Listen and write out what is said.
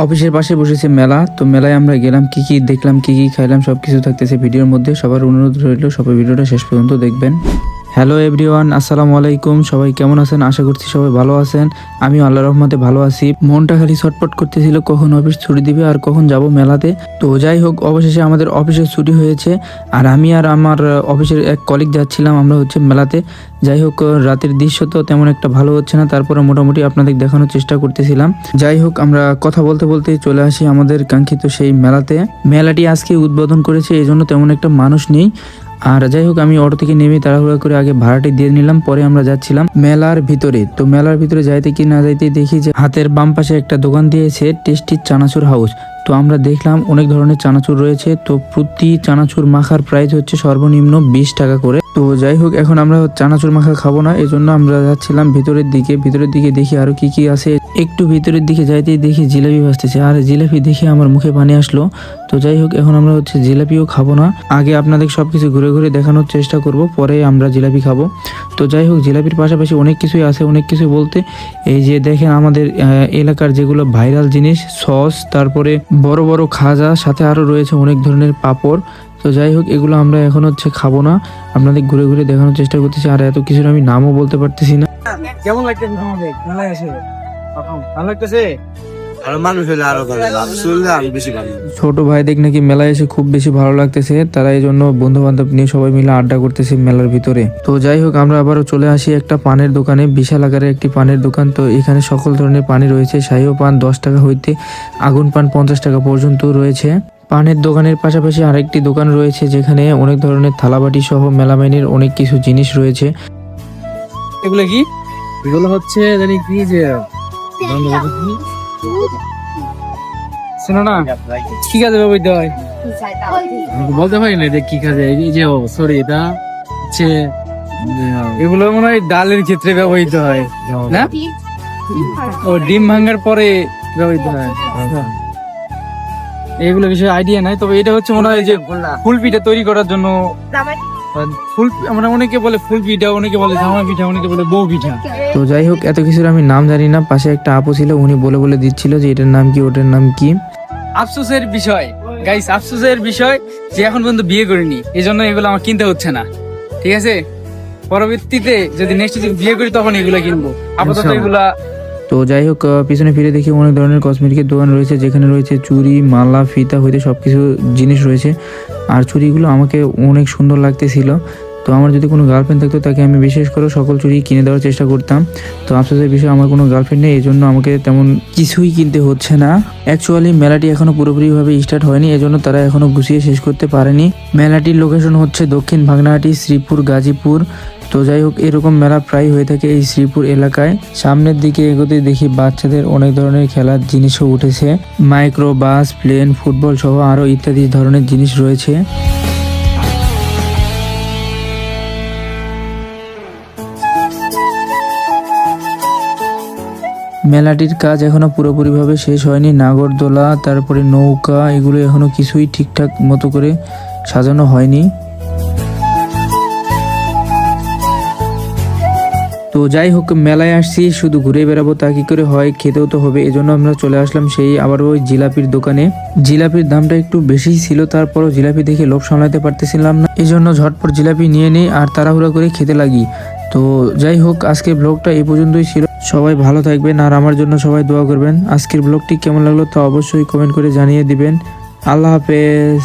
অফিসের পাশে বসেছে মেলা, তো মেলায় আমরা গেলাম, কি কি দেখলাম, কি কি খাইলাম সবকিছু থাকতেছে ভিডিওর মধ্যে। সবার অনুরোধ রইল সবাই ভিডিওটা শেষ পর্যন্ত দেখবেন। হ্যালো এভরিওয়ান, আসসালামু আলাইকুম। সবাই কেমন আছেন? আশা করছি সবাই ভালো আছেন। আমিও আল্লাহর রহমতে ভালো আছি। মনটা খালি ছটপট করতেছিল কখন অফিস ছুটি দিবে আর কখন যাব মেলাতে। তো যাই হোক, অবশেষে আমাদের অফিসের ছুটি হয়েছে আর আমি আর আমার অফিসের এক কলিগ যাচ্ছিলাম আমরা মেলাতে। যাই হোক, রাতের দৃশ্য তো তেমন একটা ভালো হচ্ছে না, তারপরে মোটামুটি আপনাদের দেখানোর চেষ্টা করতেছিলাম। যাই হোক, আমরা কথা বলতে বলতে চলে আসি আমাদের কাঙ্ক্ষিত সেই মেলাতে। মেলাটি আজকে উদ্বোধন করেছে, এই জন্য তেমন একটা মানুষ নেই। আর যাই হোক, আমি অটো থেকে নেমে তাড়াহুড়া করে আগে ভাড়াটি দিয়ে নিলাম, পরে আমরা যাচ্ছিলাম মেলার ভিতরে। তো মেলার ভিতরে যাইতে কি না যাইতে দেখি যে হাতের বাম পাশে একটা দোকান দিয়েছে টেস্টি চানাচুর হাউস। তো আমরা দেখলাম অনেক ধরনের চানাচুর রয়েছে। তো প্রতি চানাচুর মাখার প্রাইস হচ্ছে সর্বনিম্ন 20 টাকা করে। তো যাই হোক, এখন আমরা চানাচুর মাখা খাবো না, এই জন্য আমরা যাচ্ছিলাম ভিতরের দিকে দেখি আরো কি কি আছে। একটু ভিতরের দিকে যাইতেই দেখি জিলাপি ভাজতেছে, আর জিলাপি দেখে আমার মুখে পানি আসলো। তো যাই হোক, এখন আমরা জিলাপিও খাবো না, আগে আপনাদের সবকিছু ঘুরে ঘুরে দেখানোর চেষ্টা করব, পরে আমরা জিলাপি খাবো। তো যাই হোক, জিলাপির পাশাপাশি অনেক কিছুই আছে। অনেক কিছু বলতে এই যে দেখেন আমাদের এলাকার যেগুলো ভাইরাল জিনিস, সস, তারপরে বড় বড় খাজা, সাথে আরো রয়েছে অনেক ধরনের পাপড়। তো যাই হোক, এগুলো আমরা এখন খাবো না, আপনাদের ঘুরে ঘুরে দেখানোর চেষ্টা করতেছি। আর এত কিছুর আমি নামও বলতে পারতেছি না। কেমন লাগতেছে আমাদের মেলায় এসে? ভালো লাগতেছে? ছোট ভাইদের নাকি মেলায় এসে খুব বেশি ভালো লাগতেছে, তারা এই জন্য বন্ধু বান্ধব নিয়ে সবাই মিলে আড্ডা করতেছে মেলার ভিতরে। তো যাই হোক, আমরা আবারও চলে আসি একটা পানের দোকানে, বিশাল আকারের একটি পানের দোকান। তো এখানে সকল ধরনের পানি রয়েছে, শাহীও পান 10 টাকা হইতে আগুন পান 50 টাকা পর্যন্ত রয়েছে। পানের দোকানের পাশাপাশি আরেকটি দোকান রয়েছে যেখানে অনেক ধরনের থালাবাটি সহ মেলামাইনের অনেক কিছু জিনিস রয়েছে। এগুলো কি? এগুলো হচ্ছে জানি কি যে শোনো না, কি কাজে ব্যবহৃত হয় বলতে পারি না এটা কি কাজে। এই যে সরি, এটা হচ্ছে এগুলো মনে হয় ডালের ক্ষেত্রে ব্যবহৃত হয় না? ও ডিম ভাঙার পরে ব্যবহৃত হয়। এগুলো বিষয়ে আইডিয়া নাই, তবে এটা হচ্ছে মনে হয় যে ফুল পিঠা তৈরি করার জন্য। ফুল আমরা অনেকে বলে ফুল পিঠা, অনেকে বলে জামা পিঠা, অনেকে বলে বউ পিঠা। তো যাই হোক, এত কিছুর আমি নাম জানি না। পাশে একটা আপু ছিল, উনি বলে বলে দিচ্ছিল যে এটার নাম কি, ওটার নাম কি। আফসোসের বিষয় গাইস, আফসোসের বিষয় যে এখন পর্যন্ত বিয়ে করিনি, এই জন্য এগুলো আমার কিনতে হচ্ছে না। ঠিক আছে, পরবর্তীতে যদি নেক্সট বিয়ে করি তখন এগুলো কিনবো, আপাতত এগুলা। তো যাই হোক, পিছনে ফিরে দেখি অনেক ধরনের কসমেটিকের দোকান রয়েছে, যেখানে রয়েছে চুড়ি, মালা, ফিতা হইতে সবকিছু জিনিস রয়েছে। আর চুড়িগুলো আমাকে অনেক সুন্দর লাগতেছিল। তো আমার যদি কোনো গার্লফ্রেন্ড থাকতো তাকে আমি বিশেষ করে সকল চুড়ি কিনে দেওয়ার চেষ্টা করতাম। তো আফসোসের বিষয় আমার কোনো গার্লফ্রেন্ড নেই, এই জন্য আমাকে তেমন কিছুই কিনতে হচ্ছে না। অ্যাকচুয়ালি মেলাটি এখনো পুরোপুরিভাবে স্টার্ট হয়নি, এজন্য তারা এখনো গুছিয়ে শেষ করতে পারেনি। মেলাটির লোকেশন হচ্ছে দক্ষিণ ভাগনাহাটি, শ্রীপুর, গাজীপুর। তো যাই হোক, এরকম মেলা প্রায় হয়ে থাকে এই শ্রীপুর এলাকায়। সামনের দিকে এগোতে দেখি বাচ্চাদের অনেক ধরনের খেলার জিনিসও উঠেছে, মাইক্রো বাস, প্লেন, ফুটবল সহ আরো ইত্যাদি ধরনের জিনিস রয়েছে। মেলাটির কাজ এখনো পুরোপুরিভাবে শেষ হয়নি। নাগরদোলা, তারপরে নৌকা, এগুলো এখনো কিছুই ঠিকঠাক মতো করে সাজানো হয়নি। তো যাই হোক, মেলায় আসছি শুধু ঘুরে বেড়াবো তা কি করে হয়, খেতেও তো হবে, এজন্য আমরা চলে আসলাম সেই আবার ওই জিলাপির দোকানে। জিলাপির দামটা একটু বেশি ছিল, তারপরও জিলাপি দেখে লোভ সামলাতে পারতেছিলাম না, এজন্য ঝটপট জিলাপি নিয়ে নিই আর তাড়াহুড়া করে খেতে লাগি। তো যাই হোক, আজকের ব্লগটা এই পর্যন্তই ছিল। সবাই ভালো থাকবেন আর আমার জন্য সবাই দোয়া করবেন। আজকের ব্লগটি কেমন লাগলো তা অবশ্যই কমেন্ট করে জানিয়ে দিবেন। আল্লাহ হাফেজ।